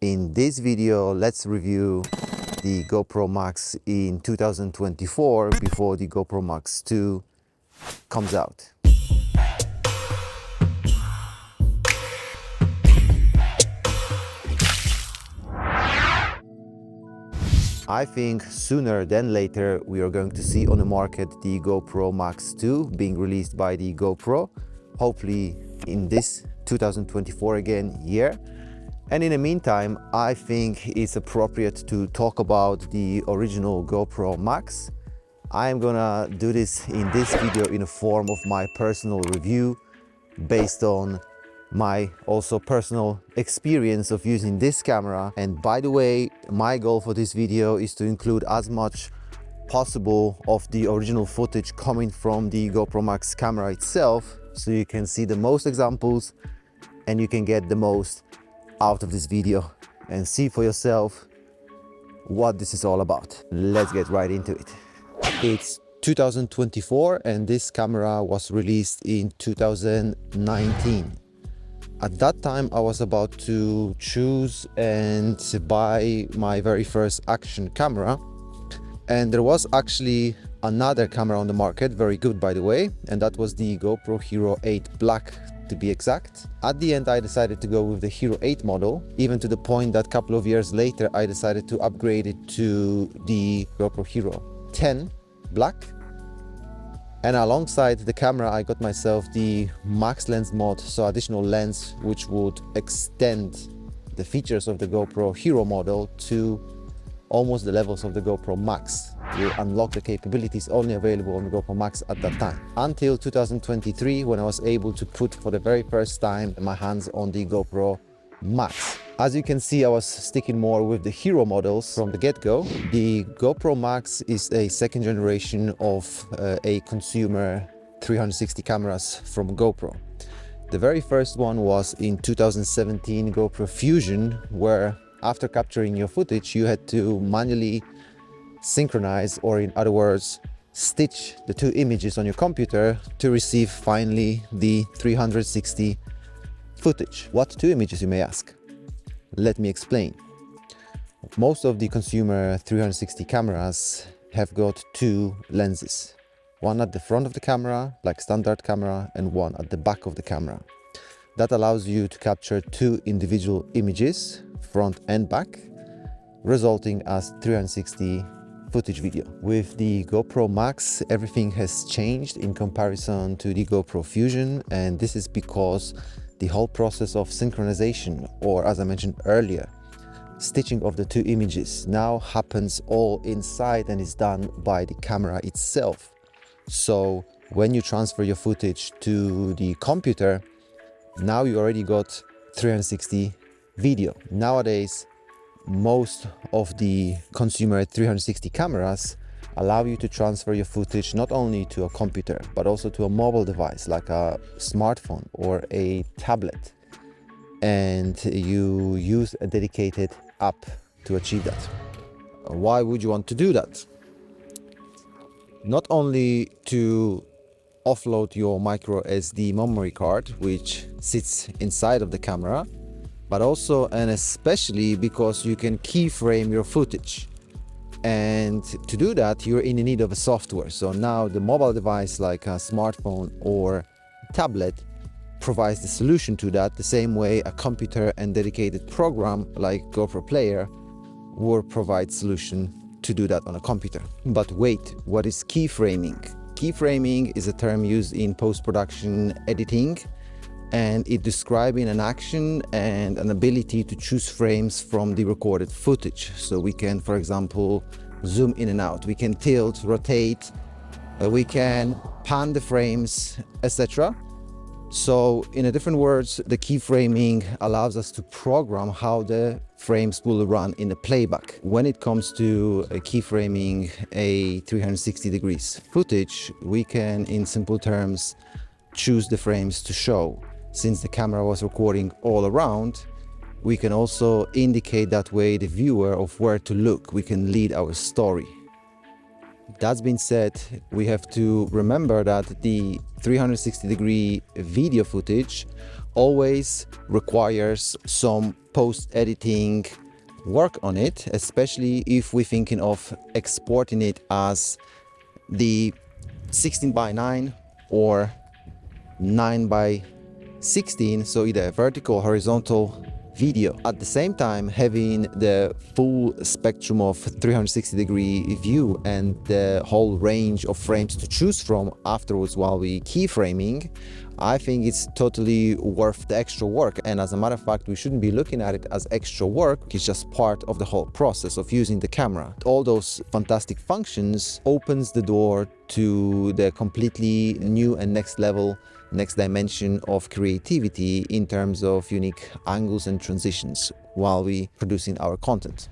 In this video, let's review the GoPro Max in 2024 before the GoPro Max 2 comes out. I think sooner than later we are going to see on the market the GoPro Max 2 being released by the GoPro, hopefully in this 2024 again year. And in the meantime, I think it's appropriate to talk about the original GoPro Max. I am gonna do this in this video in a form of my personal review based on my also personal experience of using this camera. And by the way, my goal for this video is to include as much possible of the original footage coming from the GoPro Max camera itself, so you can see the most examples and you can get the most out of this video and see for yourself what this is all about. Let's get right into it. It's 2024 and this camera was released in 2019. At that time I was about to choose and buy my very first action camera, and there was actually another camera on the market, very good by the way, and that was the GoPro Hero 8 Black to be exact. At the end I decided to go with the Hero 8 model, even to the point that a couple of years later I decided to upgrade it to the GoPro Hero 10 Black. And alongside the camera I got myself the Max Lens mod, so additional lens which would extend the features of the GoPro Hero model to almost the levels of the GoPro Max. You unlock the capabilities only available on the GoPro Max at that time. Until 2023, when I was able to put for the very first time my hands on the GoPro Max. As you can see, I was sticking more with the Hero models from the get-go. The GoPro Max is a second generation of a consumer 360 cameras from GoPro. The very first one was in 2017 GoPro Fusion, where after capturing your footage, you had to manually synchronize, or in other words, stitch the two images on your computer to receive finally the 360 footage. What two images, you may ask? Let me explain. Most of the consumer 360 cameras have got two lenses. One at the front of the camera, like standard camera, and one at the back of the camera. That allows you to capture two individual images, front and back, resulting as 360 footage video. With the GoPro Max, everything has changed in comparison to the GoPro Fusion, and this is because the whole process of synchronization, or as I mentioned earlier, stitching of the two images, now happens all inside and is done by the camera itself. So when you transfer your footage to the computer, now you already got 360 video. Nowadays, most of the consumer 360 cameras allow you to transfer your footage not only to a computer, but also to a mobile device like a smartphone or a tablet. And you use a dedicated app to achieve that. Why would you want to do that? Not only to offload your micro SD memory card, which sits inside of the camera, but also and especially because you can keyframe your footage. And to do that, you're in need of a software. So now the mobile device like a smartphone or tablet provides the solution to that, the same way a computer and dedicated program like GoPro Player will provide solution to do that on a computer. But wait, what is keyframing? Keyframing is a term used in post-production editing, and it describing an action and an ability to choose frames from the recorded footage. So we can, for example, zoom in and out, we can tilt, rotate, we can pan the frames, etc. So in different words, the keyframing allows us to program how the frames will run in the playback. When it comes to keyframing a 360 degrees footage, we can, in simple terms, choose the frames to show. Since the camera was recording all around, we can also indicate that way the viewer of where to look. We can lead our story. That being said, we have to remember that the 360 degree video footage always requires some post-editing work on it, especially if we're thinking of exporting it as the 16:9 or 9:16, so either vertical or horizontal video. At the same time, having the full spectrum of 360-degree view and the whole range of frames to choose from afterwards while we keyframing, I think it's totally worth the extra work. And as a matter of fact, we shouldn't be looking at it as extra work. It's just part of the whole process of using the camera. All those fantastic functions opens the door to the completely new and next level, next dimension of creativity in terms of unique angles and transitions while we producing our content.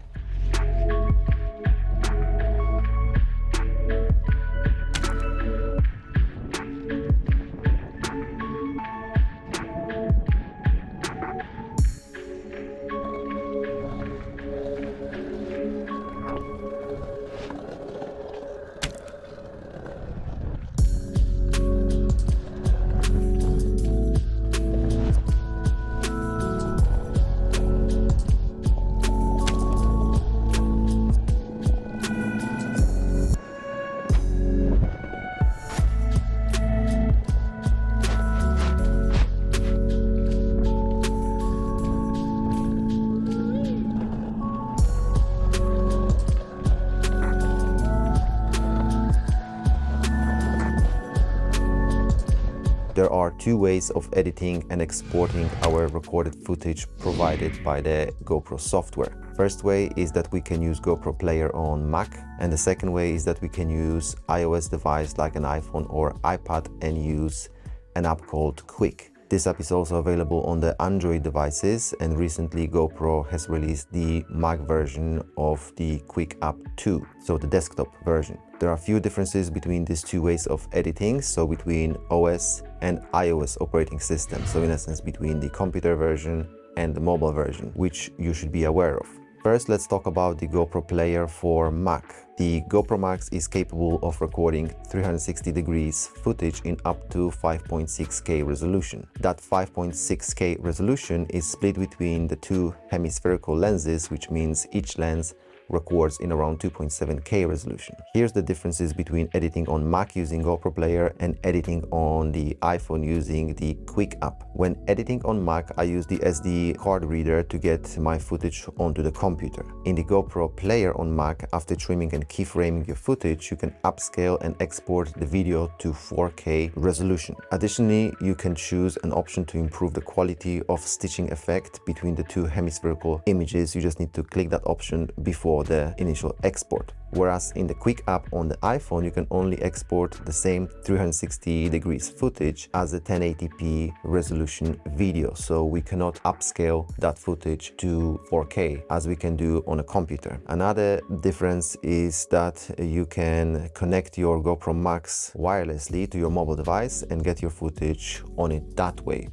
There are two ways of editing and exporting our recorded footage provided by the GoPro software. First way is that we can use GoPro Player on Mac, and the second way is that we can use iOS device like an iPhone or iPad and use an app called Quik. This app is also available on the Android devices, and recently GoPro has released the Mac version of the Quik app 2, so the desktop version. There are a few differences between these two ways of editing, so between OS and iOS operating system, so in essence between the computer version and the mobile version, which you should be aware of. First, let's talk about the GoPro Player for Mac. The GoPro Max is capable of recording 360 degrees footage in up to 5.6K resolution. That 5.6K resolution is split between the two hemispherical lenses, which means each lens records in around 2.7K resolution. Here's the differences between editing on Mac using GoPro Player and editing on the iPhone using the Quik app. When editing on Mac, I use the SD card reader to get my footage onto the computer. In the GoPro Player on Mac, after trimming and keyframing your footage, you can upscale and export the video to 4K resolution. Additionally, you can choose an option to improve the quality of stitching effect between the two hemispherical images. You just need to click that option before the initial export. Whereas in the Quik app on the iPhone, you can only export the same 360 degrees footage as a 1080p resolution video. So we cannot upscale that footage to 4K as we can do on a computer. Another difference is that you can connect your GoPro Max wirelessly to your mobile device and get your footage on it that way.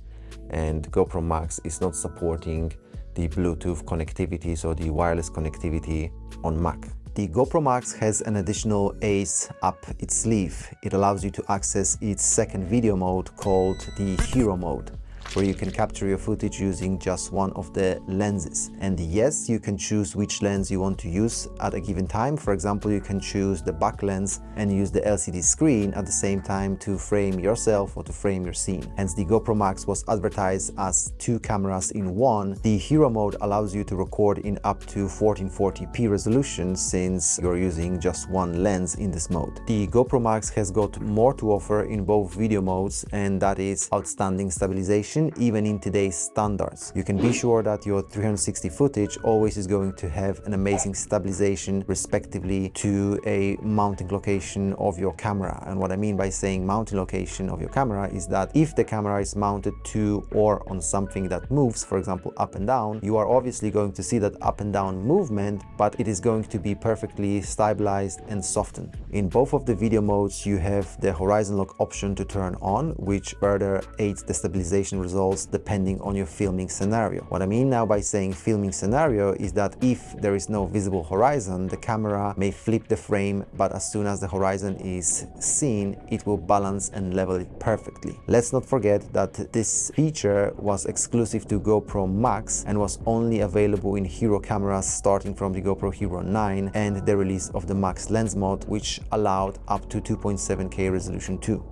And GoPro Max is not supporting the Bluetooth connectivity, so the wireless connectivity on Mac. The GoPro Max has an additional ace up its sleeve. It allows you to access its second video mode called the Hero mode, where you can capture your footage using just one of the lenses. And yes, you can choose which lens you want to use at a given time. For example, you can choose the back lens and use the LCD screen at the same time to frame yourself or to frame your scene. Hence, the GoPro Max was advertised as two cameras in one. The Hero mode allows you to record in up to 1440p resolution since you're using just one lens in this mode. The GoPro Max has got more to offer in both video modes, and that is outstanding stabilization even in today's standards. You can be sure that your 360 footage always is going to have an amazing stabilization respectively to a mounting location of your camera. And what I mean by saying mounting location of your camera is that if the camera is mounted to or on something that moves, for example up and down, you are obviously going to see that up and down movement, but it is going to be perfectly stabilized and softened. In both of the video modes, you have the horizon lock option to turn on, which further aids the stabilization resolution results depending on your filming scenario. What I mean now by saying filming scenario is that if there is no visible horizon, the camera may flip the frame, but as soon as the horizon is seen, it will balance and level it perfectly. Let's not forget that this feature was exclusive to GoPro Max and was only available in Hero cameras starting from the GoPro Hero 9 and the release of the Max Lens mode, which allowed up to 2.7K resolution too.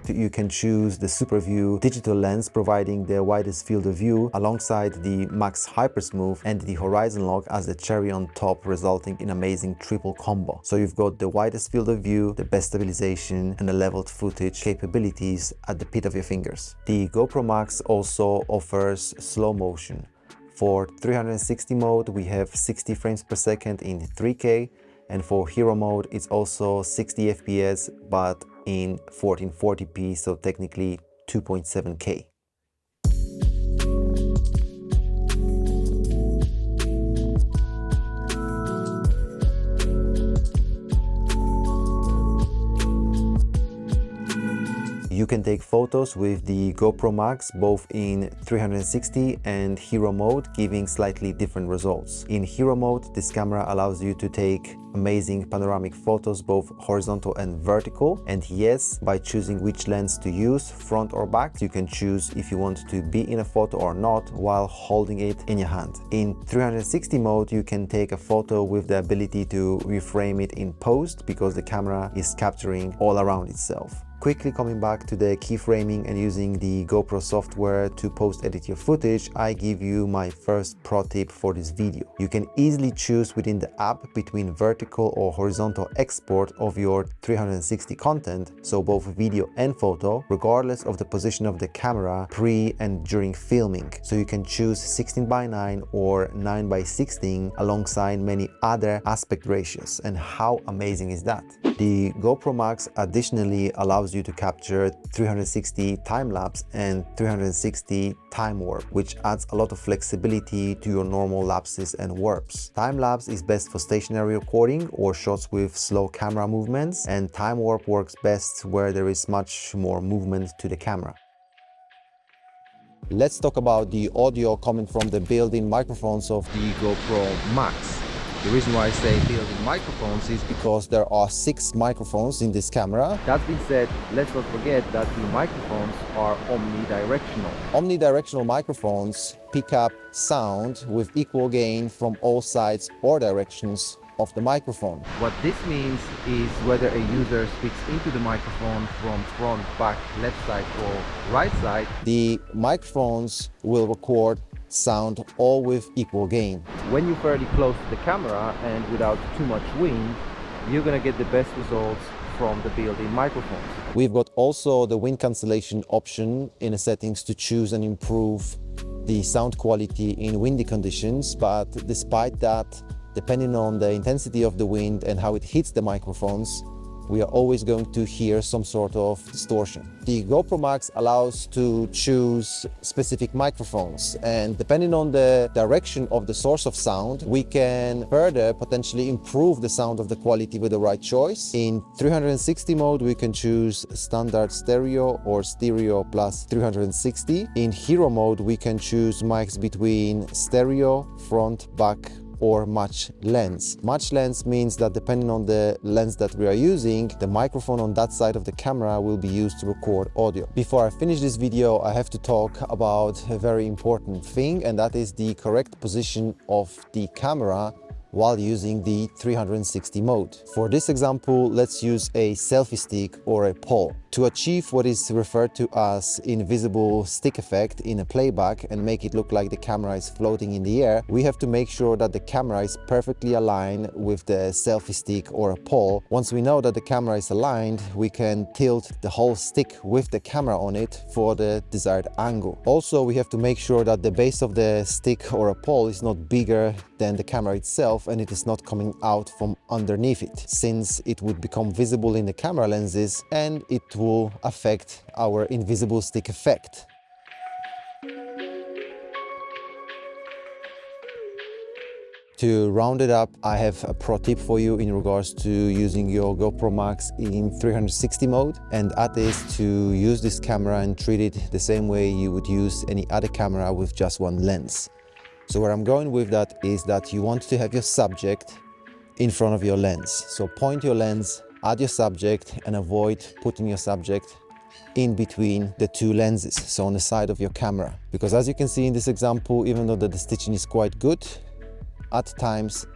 You can choose the Super View digital lens providing the widest field of view alongside the Max Hyper Smooth and the Horizon Lock as the cherry on top, resulting in amazing triple combo. So you've got the widest field of view, the best stabilization and the leveled footage capabilities at the pit of your fingers. The GoPro Max also offers slow motion. For 360 mode we have 60 frames per second in 3K, and for Hero mode it's also 60 FPS but in 1440p, so technically 2.7K. You can take photos with the GoPro Max both in 360 and Hero mode, giving slightly different results. In Hero mode, this camera allows you to take amazing panoramic photos, both horizontal and vertical. And yes, by choosing which lens to use, front or back, you can choose if you want to be in a photo or not while holding it in your hand. In 360 mode, you can take a photo with the ability to reframe it in post because the camera is capturing all around itself. Quickly coming back to the keyframing and using the GoPro software to post-edit your footage, I give you my first pro tip for this video. You can easily choose within the app between vertical or horizontal export of your 360 content, so both video and photo, regardless of the position of the camera pre and during filming. So you can choose 16:9 or 9:16 alongside many other aspect ratios. And how amazing is that? The GoPro Max additionally allows you to capture 360 time-lapse and 360 time warp, which adds a lot of flexibility to your normal lapses and warps. Time-lapse is best for stationary recording or shots with slow camera movements, and time warp works best where there is much more movement to the camera. Let's talk about the audio coming from the built-in microphones of the GoPro Max. The reason why I say built-in microphones is because there are 6 microphones in this camera. That being said, let's not forget that the microphones are omnidirectional. Omnidirectional microphones pick up sound with equal gain from all sides or directions of the microphone. What this means is whether a user speaks into the microphone from front, back, left side or right side, the microphones will record sound all with equal gain. When you're fairly close to the camera and without too much wind, you're gonna get the best results from the built-in microphones. We've got also the wind cancellation option in the settings to choose and improve the sound quality in windy conditions, but despite that, depending on the intensity of the wind and how it hits the microphones, we are always going to hear some sort of distortion. The GoPro Max allows to choose specific microphones, and depending on the direction of the source of sound, we can further potentially improve the sound of the quality with the right choice. In 360 mode, we can choose standard stereo or stereo plus 360. In Hero mode, we can choose mics between stereo, front, back, or match lens. Match lens means that depending on the lens that we are using, the microphone on that side of the camera will be used to record audio. Before I finish this video, I have to talk about a very important thing, and that is the correct position of the camera while using the 360 mode. For this example, let's use a selfie stick or a pole. To achieve what is referred to as invisible stick effect in a playback and make it look like the camera is floating in the air, we have to make sure that the camera is perfectly aligned with the selfie stick or a pole. Once we know that the camera is aligned, we can tilt the whole stick with the camera on it for the desired angle. Also, we have to make sure that the base of the stick or a pole is not bigger than the camera itself and it is not coming out from underneath it, since it would become visible in the camera lenses and it will affect our invisible stick effect. To round it up, I have a pro tip for you in regards to using your GoPro Max in 360 mode, and that is to use this camera and treat it the same way you would use any other camera with just one lens. So where I'm going with that is that you want to have your subject in front of your lens. So point your lens at your subject and avoid putting your subject in between the two lenses, so on the side of your camera. Because as you can see in this example, even though the stitching is quite good, at times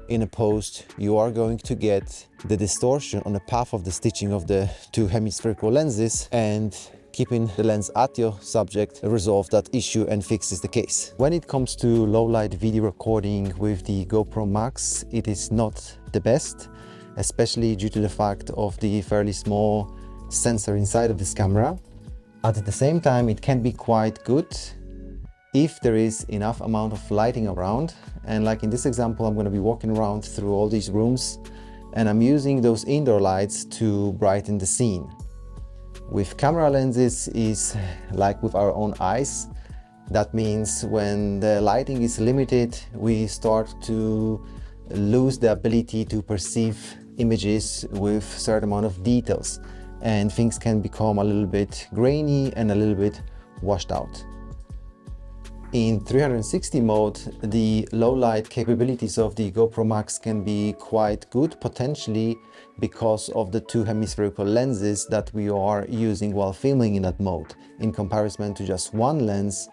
in a post you are going to get the distortion on the path of the stitching of the two hemispherical lenses, and keeping the lens at your subject resolve that issue and fixes the case. When it comes to low light video recording with the GoPro Max, it is not the best, especially due to the fact of the fairly small sensor inside of this camera. At the same time, it can be quite good if there is enough amount of lighting around. And like in this example, I'm going to be walking around through all these rooms and I'm using those indoor lights to brighten the scene. With camera lenses is like with our own eyes. That means when the lighting is limited, we start to lose the ability to perceive images with certain amount of details, and things can become a little bit grainy and a little bit washed out. In 360 mode, the low light capabilities of the GoPro Max can be quite good, potentially because of the two hemispherical lenses that we are using while filming in that mode, in comparison to just one lens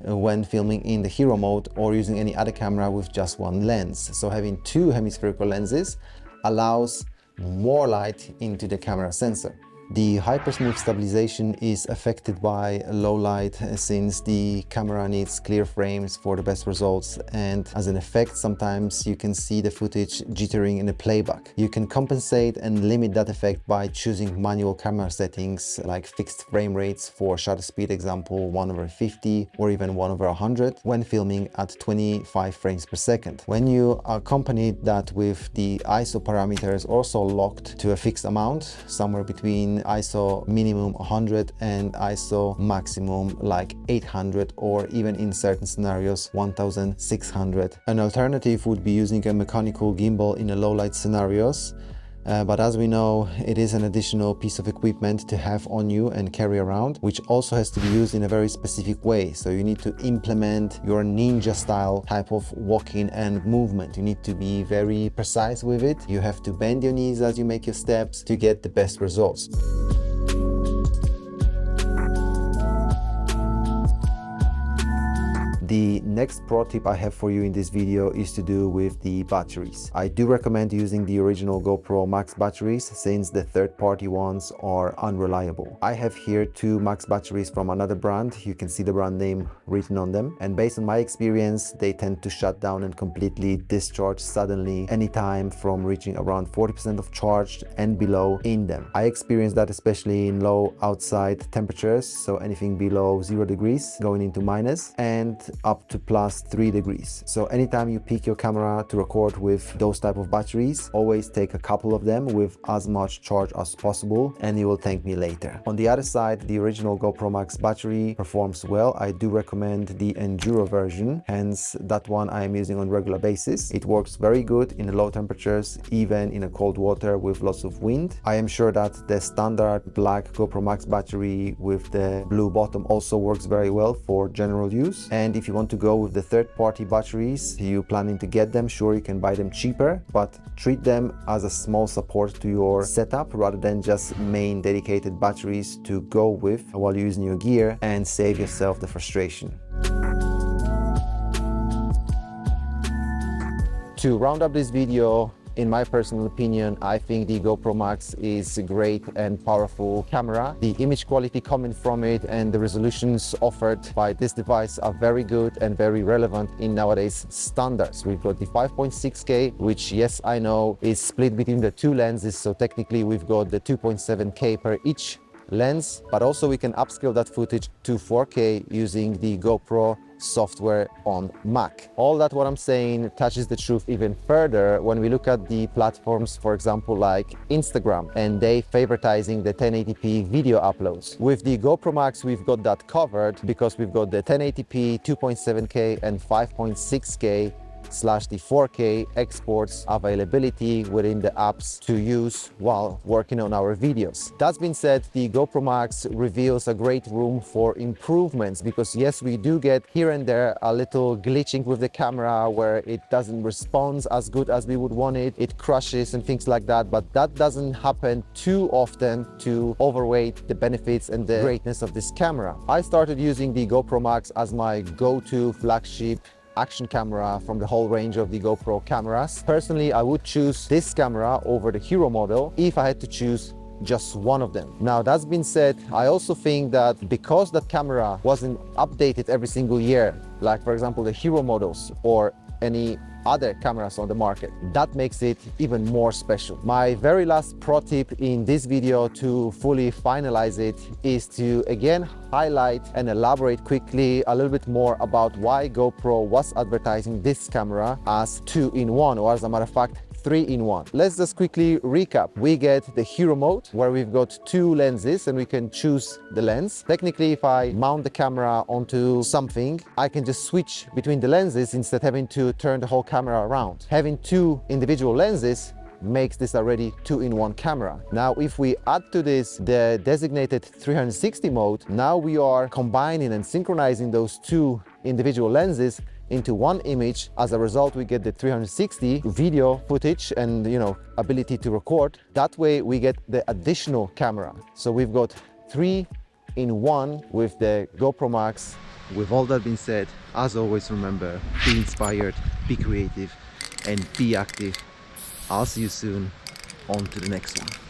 when filming in the hero mode or using any other camera with just one lens. So having two hemispherical lenses allows more light into the camera sensor. The hypersmooth stabilization is affected by low light since the camera needs clear frames for the best results, and as an effect sometimes you can see the footage jittering in the playback. You can compensate and limit that effect by choosing manual camera settings like fixed frame rates for shutter speed, example 1/50 or even 1/100 when filming at 25 frames per second. When you accompany that with the ISO parameters also locked to a fixed amount, somewhere between ISO minimum 100 and ISO maximum like 800, or even in certain scenarios 1600. An alternative would be using a mechanical gimbal in a low light scenarios, but as we know, it is an additional piece of equipment to have on you and carry around, which also has to be used in a very specific way. So you need to implement your ninja style type of walking and movement. You need to be very precise with it. You have to bend your knees as you make your steps to get the best results. The next pro tip I have for you in this video is to do with the batteries. I do recommend using the original GoPro Max batteries since the third-party ones are unreliable. I have here two Max batteries from another brand. You can see the brand name written on them, and based on my experience, they tend to shut down and completely discharge suddenly anytime from reaching around 40% of charged and below in them. I experienced that especially in low outside temperatures, so anything below 0 degrees going into minus, and up to +3 degrees. So anytime you pick your camera to record with those type of batteries, always take a couple of them with as much charge as possible, and you will thank me later. On the other side, the original GoPro Max battery performs well. I do recommend the Enduro version, hence that one I am using on regular basis. It works very good in low temperatures, even in a cold water with lots of wind. I am sure that the standard black GoPro Max battery with the blue bottom also works very well for general use. And if you want to go with the third-party batteries, you planning to get them, sure, you can buy them cheaper, but treat them as a small support to your setup rather than just main dedicated batteries to go with while using your gear, and save yourself the frustration. To round up this video, in my personal opinion, I think the GoPro Max is a great and powerful camera. The image quality coming from it and the resolutions offered by this device are very good and very relevant in nowadays standards. We've got the 5.6K, which, yes, I know is split between the two lenses, so technically we've got the 2.7K per each lens, but also we can upscale that footage to 4K using the GoPro software on Mac. All that what I'm saying touches the truth even further when we look at the platforms, for example, like Instagram, and they favoritizing the 1080p video uploads. With the GoPro Max, we've got that covered because we've got the 1080p, 2.7K and 5.6K the 4K exports availability within the apps to use while working on our videos. That being said, the GoPro Max reveals a great room for improvements, because yes, we do get here and there a little glitching with the camera where it doesn't respond as good as we would want it. It crashes and things like that, but that doesn't happen too often to overweight the benefits and the greatness of this camera. I started using the GoPro Max as my go-to flagship action camera from the whole range of the GoPro cameras. Personally, I would choose this camera over the Hero model if I had to choose just one of them. Now, that's been said, I also think that because that camera wasn't updated every single year, like for example the Hero models or any other cameras on the market, that makes it even more special. My very last pro tip in this video to fully finalize it is to again highlight and elaborate quickly a little bit more about why GoPro was advertising this camera as 2-in-1, or as a matter of fact 3-in-1. Let's just quickly recap. We get the Hero mode where we've got 2 lenses and we can choose the lens. Technically, if I mount the camera onto something, I can just switch between the lenses instead of having to turn the whole camera around. Having 2 individual lenses makes this already 2-in-1 camera. Now, if we add to this the designated 360 mode, now we are combining and synchronizing those 2 individual lenses into one image. As a result, we get the 360 video footage and ability to record. That way we get the additional camera. So we've got 3-in-1 with the GoPro Max. With all that being said, as always, remember, be inspired, be creative, and be active. I'll see you soon. On to the next one.